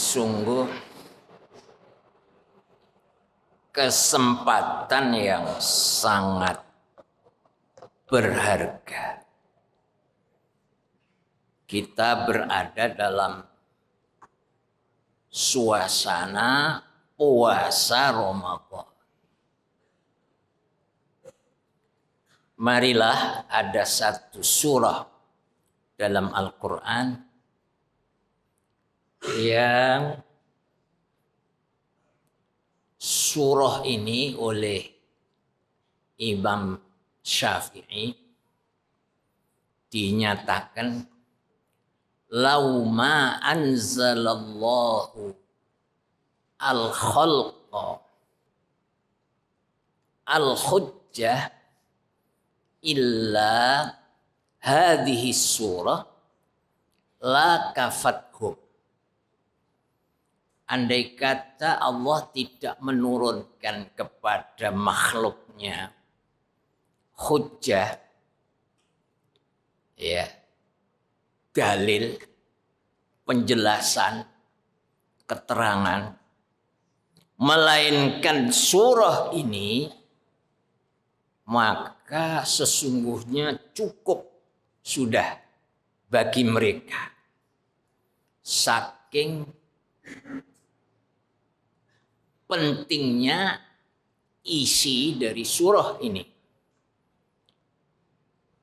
Sungguh kesempatan yang sangat berharga. Kita berada dalam suasana puasa Ramadan. Marilah ada satu surah dalam Al-Quran yang surah ini oleh Imam Syafi'i dinyatakan lau ma anzalallahu al-khalqa al-hujjah illa hadhihi surah la kafathum. Andai kata Allah tidak menurunkan kepada makhluknya hujjah, ya, dalil, penjelasan, keterangan, melainkan surah ini, maka sesungguhnya cukup sudah bagi mereka. Saking pentingnya isi dari surah ini.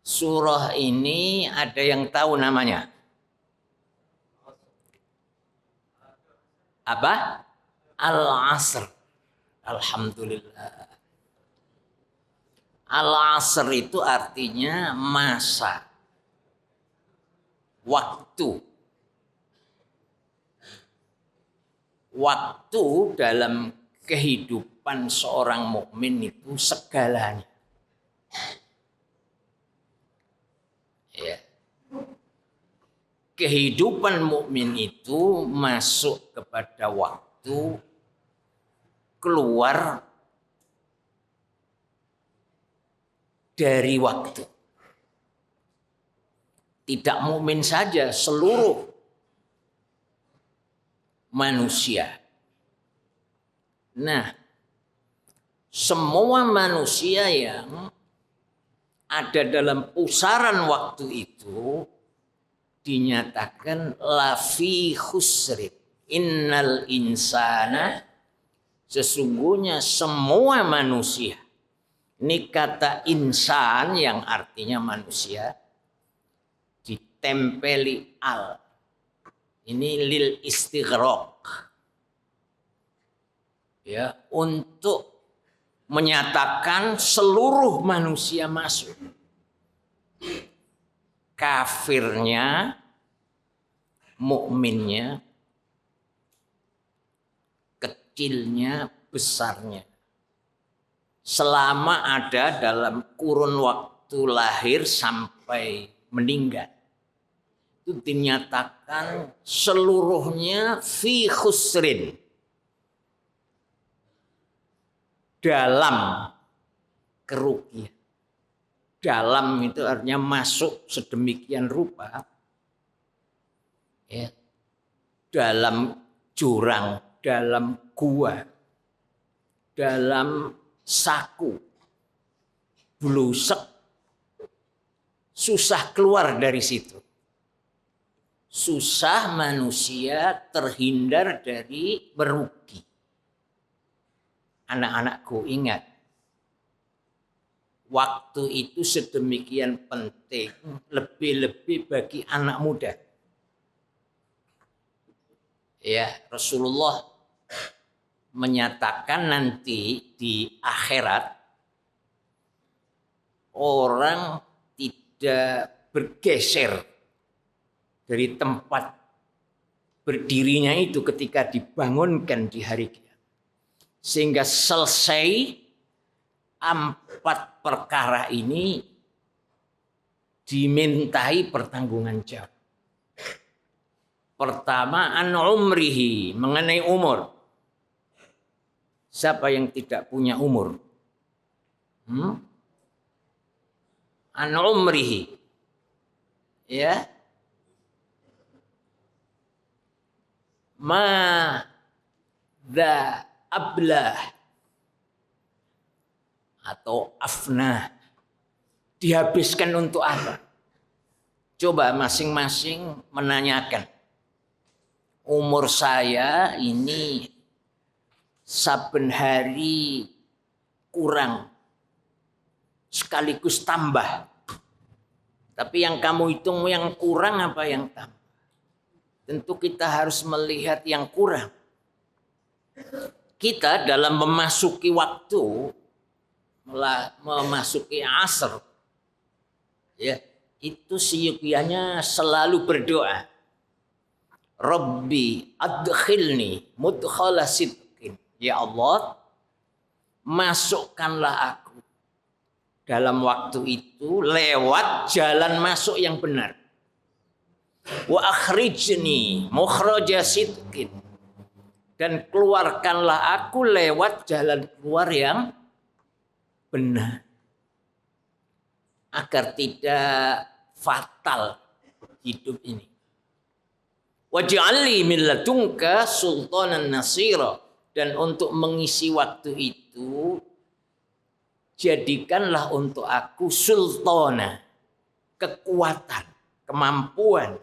Surah ini ada yang tahu namanya? Apa? Al-Asr. Alhamdulillah. Al-Asr itu artinya masa, waktu. Waktu dalam kehidupan seorang mukmin itu segalanya. Ya. Kehidupan mukmin itu masuk kepada waktu, keluar dari waktu. Tidak mukmin saja, seluruh manusia. Nah, semua manusia yang ada dalam pusaran waktu itu dinyatakan lafi khusrin. Innal insana, sesungguhnya semua manusia. Ini kata insan yang artinya manusia ditempeli al. Ini lil istighraq. Ya, untuk menyatakan seluruh manusia masuk. Kafirnya, mukminnya, kecilnya, besarnya. Selama ada dalam kurun waktu lahir sampai meninggal. Itu dinyatakan seluruhnya fi khusrin. Dalam kerugian. Dalam itu artinya masuk sedemikian rupa. Ya, dalam jurang, dalam gua, dalam saku, blusek, susah keluar dari situ. Susah manusia terhindar dari merugi. Anak-anakku ingat, waktu itu sedemikian penting, lebih-lebih bagi anak muda. Ya, Rasulullah menyatakan nanti di akhirat orang tidak bergeser dari tempat berdirinya itu ketika dibangunkan di hari kiamat. Sehingga selesai 4 perkara ini dimintai pertanggungan jawab. Pertama, an umrihi, mengenai umur. Siapa yang tidak punya umur? An umrihi. Ya. Madza ablah atau afnah. Dihabiskan untuk apa? Coba masing-masing menanyakan. Umur saya ini saben hari kurang sekaligus tambah. Tapi yang kamu hitung yang kurang apa yang tambah? Tentu kita harus melihat yang kurang. Kita dalam memasuki waktu, memasuki asar, ya, itu siyukianya selalu berdoa. Rabbi adkhilni mudkhala sidqin. Ya Allah, masukkanlah aku dalam waktu itu lewat jalan masuk yang benar. Wa akhrijni mukhraja sidqin. Dan keluarkanlah aku lewat jalan keluar yang benar. Agar tidak fatal hidup ini. Waj'alni min ladunka sultanan nasira. Dan untuk mengisi waktu itu, jadikanlah untuk aku sultana, kekuatan, kemampuan,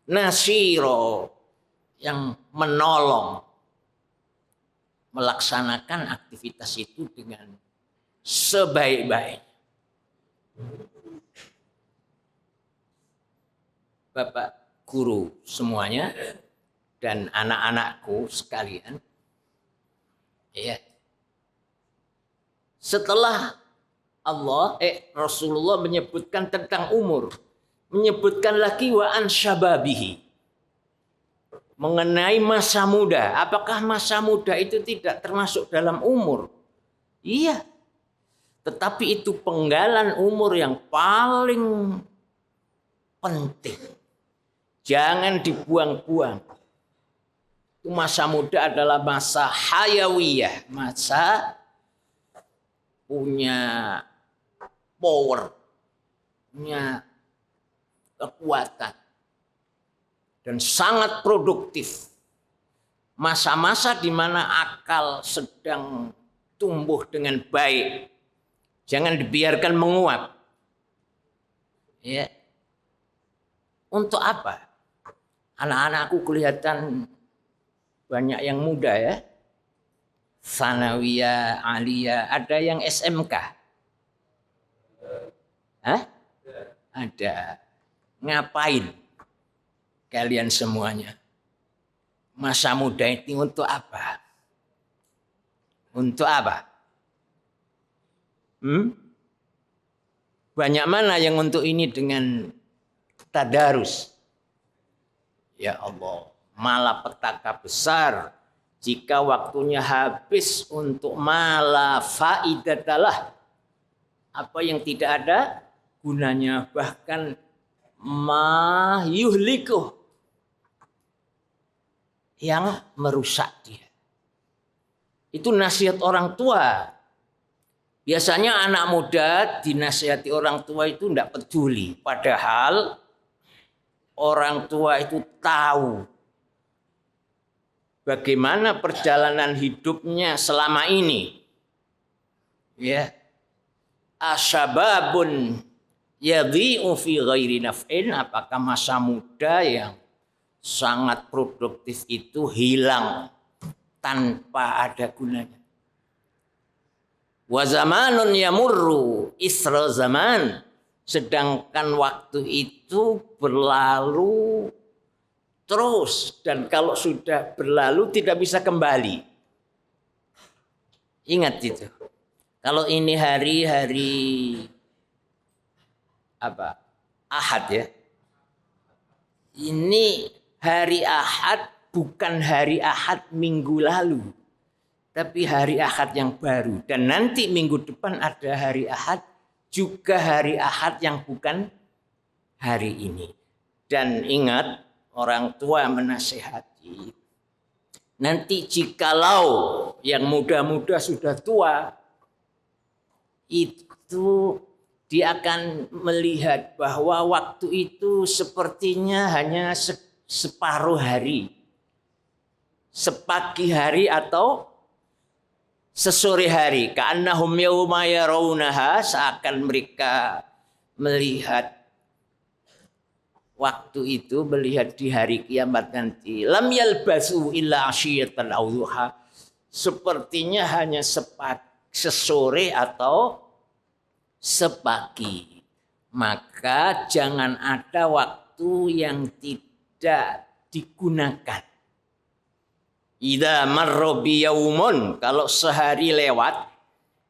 nasiro, yang menolong, melaksanakan aktivitas itu dengan sebaik-baik. Bapak guru semuanya dan anak-anakku sekalian, ya. Setelah Rasulullah menyebutkan tentang umur, menyebutkan lagi wa an syababihi, mengenai masa muda. Apakah masa muda itu tidak termasuk dalam umur? Iya. Tetapi itu penggalan umur yang paling penting. Jangan dibuang-buang. Itu masa muda adalah masa hayawiyah, masa punya power, punya kekuatan, dan sangat produktif. Masa-masa di mana akal sedang tumbuh dengan baik. Jangan dibiarkan menguap. Ya. Untuk apa? Anak-anakku kelihatan banyak yang muda ya. Sanawiyah, aliyah, ada yang SMK. Hah? Ada. Ngapain kalian semuanya? Masa muda itu untuk apa? Untuk apa? Banyak mana yang untuk ini dengan tadarus? Ya Allah, malapetaka besar jika waktunya habis untuk mala faidatalah, apa yang tidak ada gunanya, bahkan ma yuhlikuh, yang merusak dia. Itu nasihat orang tua. Biasanya anak muda dinasihati orang tua itu tidak peduli. Padahal orang tua itu tahu bagaimana perjalanan hidupnya selama ini. Ya. Asyababun yadhi'u fi ghairi naf'in, apakah masa muda yang sangat produktif itu hilang tanpa ada gunanya. Wa zamanun yamurru isra zaman, sedangkan waktu itu berlalu terus, dan kalau sudah berlalu tidak bisa kembali. Ingat itu. Kalau ini hari apa? Ahad ya. Ini hari Ahad bukan hari Ahad minggu lalu, tapi hari Ahad yang baru. Dan nanti minggu depan ada hari Ahad, juga hari Ahad yang bukan hari ini. Dan ingat, orang tua menasihati, nanti jikalau yang muda-muda sudah tua, itu dia akan melihat bahwa waktu itu sepertinya hanya separuh hari. sepagi hari atau sesore hari. Ka'annahum yauma yarawnaha, seakan mereka melihat waktu itu, melihat di hari kiamat nanti. Lam yalbasu illa asyiyatan aw duha. Sepertinya hanya sesore atau sepagi. Maka jangan ada waktu yang tidak digunakan. Idza marra bi yaumun, kalau sehari lewat,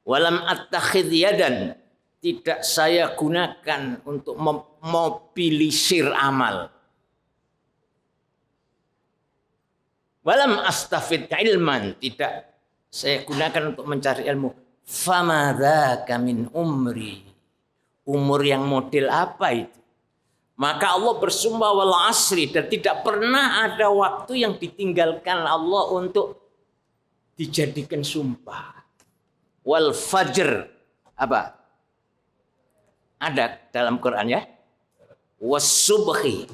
walam attakhidh yadan, tidak saya gunakan untuk memobilisir amal. Walam astafid ilman, tidak saya gunakan untuk mencari ilmu. Famadzaka min umri, umur yang model apa itu? Maka Allah bersumpah wal asri, dan tidak pernah ada waktu yang ditinggalkan Allah untuk dijadikan sumpah. Wal fajr, apa? Ada dalam Quran ya. Was subhi,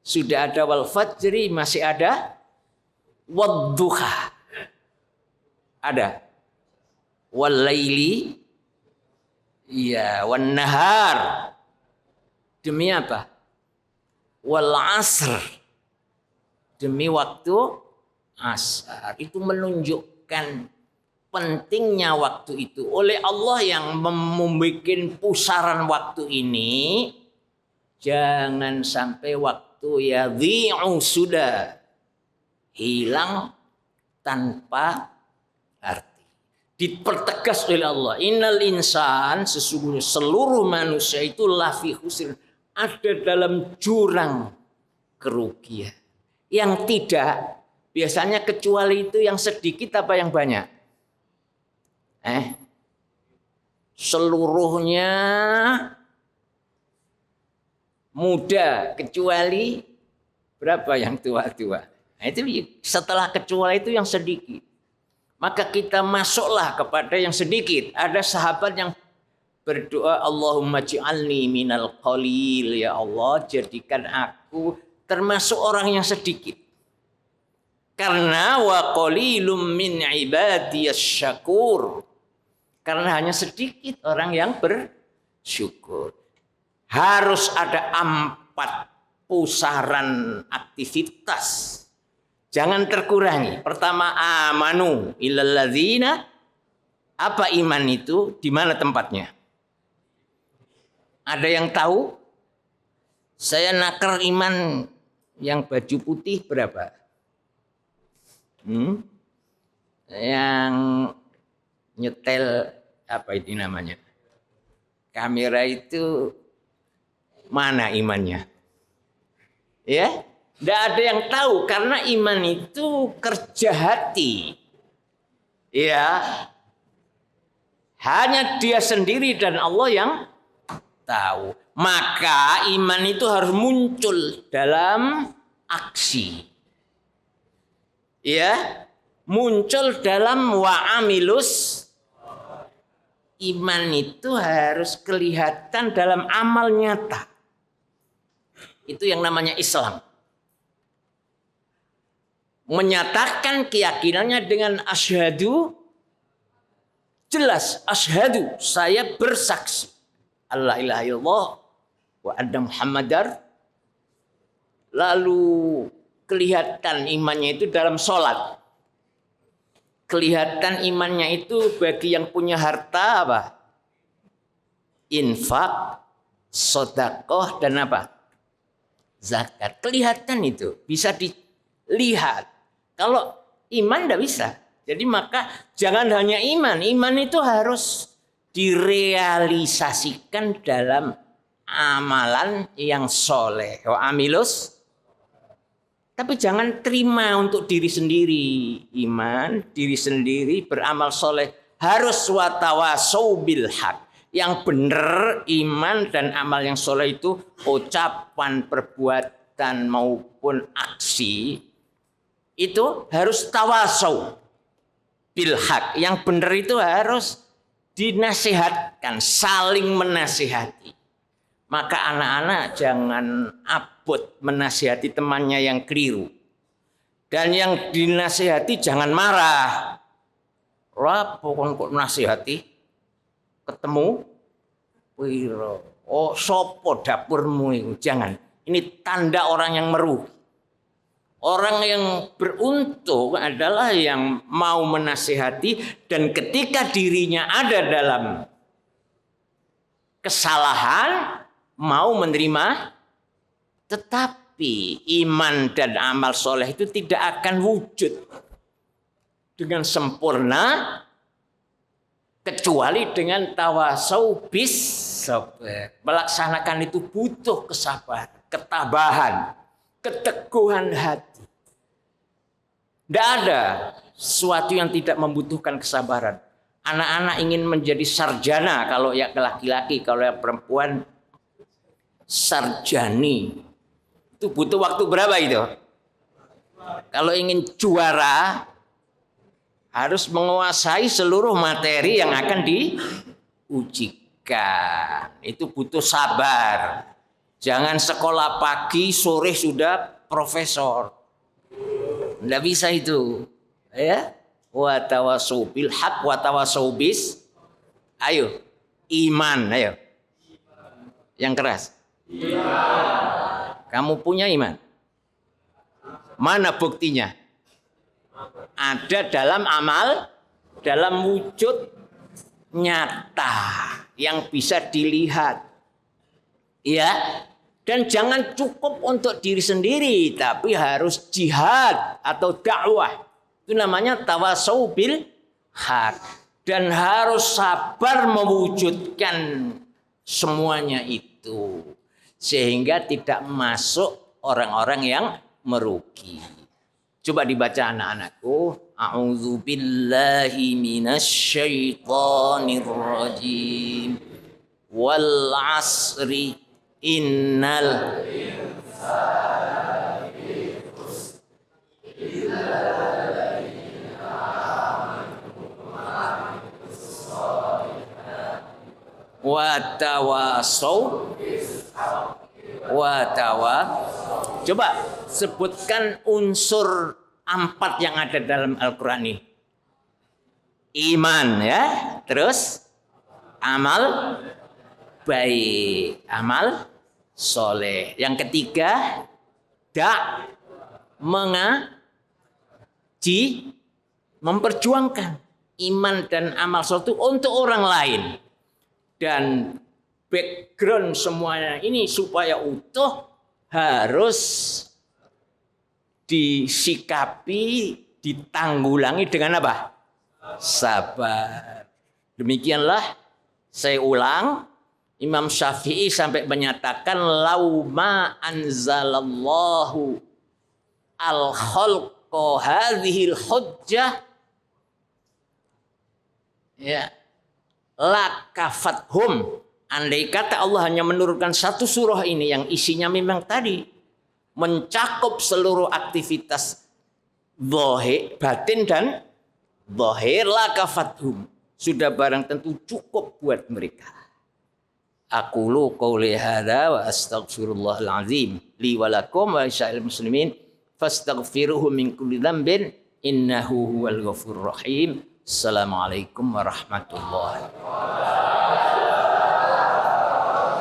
sudah ada. Wal fajri masih ada. Wad duha ada. Wal laili, iya, wan nahar. Demi apa? Wal asr, demi waktu asar. Itu menunjukkan pentingnya waktu itu. Oleh Allah yang membuat pusaran waktu ini, jangan sampai waktu yadhi'u, sudah hilang tanpa arti. Dipertegas oleh Allah, innal insan, sesungguhnya seluruh manusia itu lafi khusr, ada dalam jurang kerugian. Yang tidak, biasanya kecuali itu yang sedikit apa yang banyak? Seluruhnya muda, kecuali berapa yang tua-tua. Nah, itu setelah kecuali itu yang sedikit. Maka kita masuklah kepada yang sedikit. Ada sahabat yang berdoa, Allahumma ji'alni minal qalil, ya Allah jadikan aku termasuk orang yang sedikit. Karena wa qalilum min ibadiyas syakur, karena hanya sedikit orang yang bersyukur. Harus ada 4 pusaran aktivitas, jangan terkurangi. Pertama, amanu illalladzina. Apa iman itu? Di mana tempatnya? Ada yang tahu? Saya nakar iman yang baju putih berapa? Yang nyetel apa itu namanya? Kamera itu mana imannya? Ya? Tidak ada yang tahu, karena iman itu kerja hati. Ya, hanya Dia sendiri dan Allah yang tahu. Maka iman itu harus muncul dalam aksi. Ya, muncul dalam wa'amilus. Iman itu harus kelihatan dalam amal nyata. Itu yang namanya Islam. Menyatakan keyakinannya dengan asyhadu, jelas asyhadu, saya bersaksi Allah ilaha illallah wa anna Muhammadar. Lalu kelihatan imannya itu dalam sholat. Kelihatan imannya itu bagi yang punya harta apa? Infak, sedekah, dan apa? Zakat. Kelihatan itu, bisa dilihat. Kalau iman tidak bisa. Jadi maka jangan hanya iman. Iman itu harus direalisasikan dalam amalan yang soleh. Wa amilus. Tapi jangan terima untuk diri sendiri. Iman, diri sendiri, beramal soleh. Harus watawasau bil haq. Yang benar iman dan amal yang soleh itu ucapan, perbuatan maupun aksi. Itu harus tawasau bil haq. Yang benar itu harus dinasihatkan, saling menasihati. Maka anak-anak jangan abot menasihati temannya yang keliru. Dan yang dinasihati jangan marah. Lah pokoknya kok nasihati ketemu wiro. Oh sopo dapurmu itu. Jangan. Ini tanda orang yang merugi. Orang yang beruntung adalah yang mau menasihati dan ketika dirinya ada dalam kesalahan mau menerima. Tetapi iman dan amal soleh itu tidak akan wujud dengan sempurna kecuali dengan tawasau bis sabar. Melaksanakan itu butuh kesabaran, ketabahan, keteguhan hati. Tidak ada sesuatu yang tidak membutuhkan kesabaran. Anak-anak ingin menjadi sarjana kalau ya laki-laki, kalau yang perempuan sarjani. Itu butuh waktu berapa itu? Kalau ingin juara harus menguasai seluruh materi yang akan diujikan. Itu butuh sabar. Jangan sekolah pagi, sore sudah profesor. Tidak bisa itu. Ya. Wa tawasau bil haq wa tawasau bis. Ayo. Iman, ayo. Yang keras. Iman. Kamu punya iman? Mana buktinya? Ada dalam amal, dalam wujud nyata yang bisa dilihat. Ya. Dan jangan cukup untuk diri sendiri, tapi harus jihad atau dakwah. Itu namanya tawasau bil haq. Dan harus sabar mewujudkan semuanya itu. Sehingga tidak masuk orang-orang yang merugi. Coba dibaca anak-anakku. A'udzu billahi minasyaitonir rajim. Wal 'asri innal insana lafi khusr illa alladziina aamanu wa 'amilus shalihaati wa tawasau Coba sebutkan unsur 4 yang ada dalam Al-Quran ini. Iman ya, terus amal baik, amal soleh. Yang ketiga, mengaji, memperjuangkan iman dan amal soleh itu untuk orang lain. Dan background semuanya ini supaya utuh harus disikapi, ditanggulangi dengan apa? Sabar. Demikianlah saya ulang, Imam Syafi'i sampai menyatakan lauma anzalallahu al-khalqa hadhil hujjah ya lakafathum. Andai kata Allah hanya menurunkan satu surah ini yang isinya memang tadi mencakup seluruh aktivitas zahir, batin dan zahir, lakafathum. Sudah barang tentu cukup buat mereka. Aqulu qouli hadza wa astaghfirullahal azim li wa lakum wa lisa'il muslimin fastaghfiruhu min kulli dzambin innahu huwal ghafurur rahim. Assalamualaikum warahmatullahi wabarakatuh.